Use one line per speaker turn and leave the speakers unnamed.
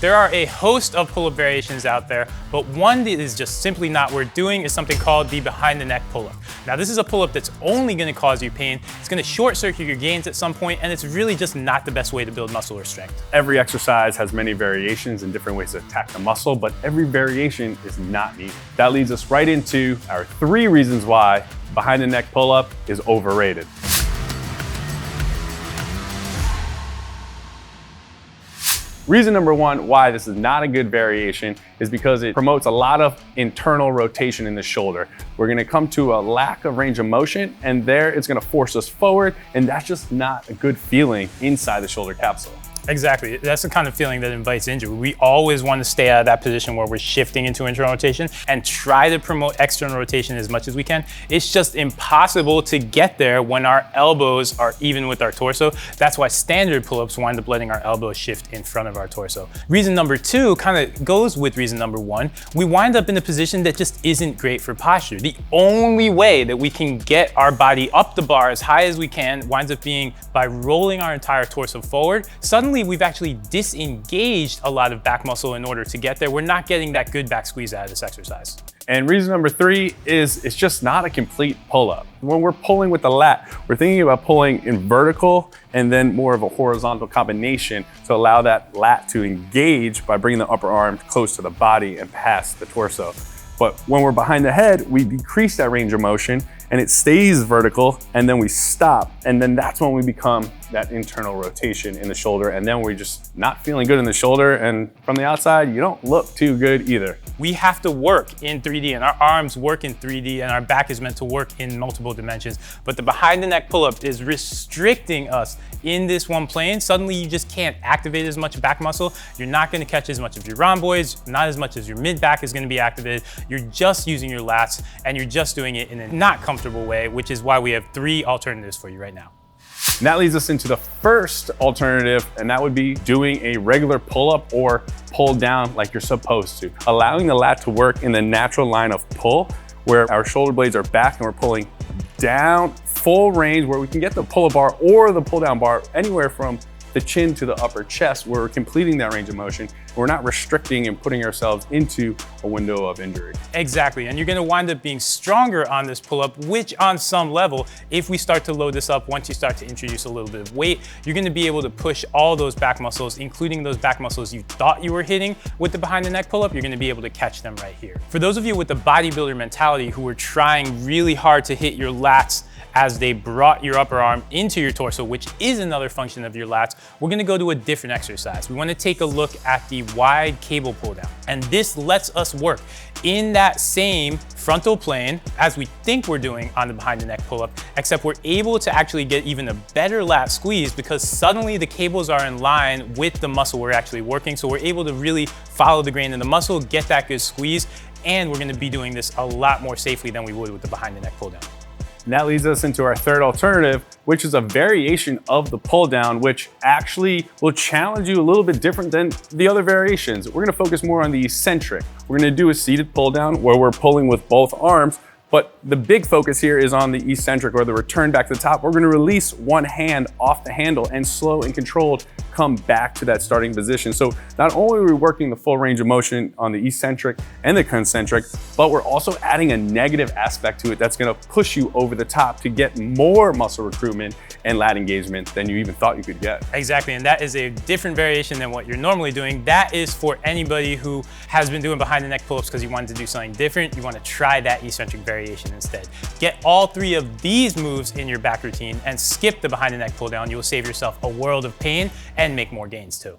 There are a host of pull-up variations out there, but one that is just simply not worth doing is something called the behind the neck pull-up. Now this is a pull-up that's only gonna cause you pain, it's gonna short circuit your gains at some point, and it's really just not the best way to build muscle or strength.
Every exercise has many variations and different ways to attack the muscle, but every variation is not needed. That leads us right into our 3 reasons why behind the neck pull-up is overrated. Reason number 1 why this is not a good variation is because it promotes a lot of internal rotation in the shoulder. We're gonna come to a lack of range of motion, and there it's gonna force us forward, and that's just not a good feeling inside the shoulder capsule.
Exactly, that's the kind of feeling that invites injury. We always want to stay out of that position where we're shifting into internal rotation and try to promote external rotation as much as we can. It's just impossible to get there when our elbows are even with our torso. That's why standard pull-ups wind up letting our elbows shift in front of our torso. Reason number 2 kind of goes with reason number 1. We wind up in a position that just isn't great for posture. The only way that we can get our body up the bar as high as we can winds up being by rolling our entire torso forward. Suddenly we've actually disengaged a lot of back muscle in order to get there. We're not getting that good back squeeze out of this exercise.
And reason number 3 is it's just not a complete pull-up. When we're pulling with the lat, we're thinking about pulling in vertical and then more of a horizontal combination to allow that lat to engage by bringing the upper arm close to the body and past the torso. But when we're behind the head, we decrease that range of motion and it stays vertical, and then we stop. And then that's when we become that internal rotation in the shoulder, and then we're just not feeling good in the shoulder, and from the outside, you don't look too good either.
We have to work in 3D, and our arms work in 3D, and our back is meant to work in multiple dimensions. But the behind the neck pull-up is restricting us in this one plane. Suddenly you just can't activate as much back muscle. You're not gonna catch as much of your rhomboids, not as much as your mid back is gonna be activated. You're just using your lats, and you're just doing it in a not comfortable way, which is why we have 3 alternatives for you right now.
And that leads us into the first alternative, and that would be doing a regular pull-up or pull down like you're supposed to. Allowing the lat to work in the natural line of pull, where our shoulder blades are back and we're pulling down full range, where we can get the pull-up bar or the pull-down bar anywhere from the chin to the upper chest, where we're completing that range of motion. We're not restricting and putting ourselves into a window of injury.
Exactly, and you're gonna wind up being stronger on this pull-up, which on some level, if we start to load this up, once you start to introduce a little bit of weight, you're gonna be able to push all those back muscles, including those back muscles you thought you were hitting with the behind the neck pull-up, you're gonna be able to catch them right here. For those of you with the bodybuilder mentality who are trying really hard to hit your lats as they brought your upper arm into your torso, which is another function of your lats, we're gonna go to a different exercise. We wanna take a look at the wide cable pull down. And this lets us work in that same frontal plane as we think we're doing on the behind the neck pull-up, except we're able to actually get even a better lat squeeze because suddenly the cables are in line with the muscle we're actually working. So we're able to really follow the grain in the muscle, get that good squeeze, and we're gonna be doing this a lot more safely than we would with the behind the neck pull down.
And that leads us into our third alternative, which is a variation of the pull down, which actually will challenge you a little bit different than the other variations. We're gonna focus more on the eccentric. We're gonna do a seated pull down where we're pulling with both arms, but the big focus here is on the eccentric or the return back to the top. We're gonna release one hand off the handle and slow and controlled come back to that starting position. So not only are we working the full range of motion on the eccentric and the concentric, but we're also adding a negative aspect to it that's gonna push you over the top to get more muscle recruitment and lat engagement than you even thought you could get.
Exactly, and that is a different variation than what you're normally doing. That is for anybody who has been doing behind the neck pull-ups because you wanted to do something different. You wanna try that eccentric variation instead. Get all 3 of these moves in your back routine and skip the behind the neck pull down. You will save yourself a world of pain and make more gains too.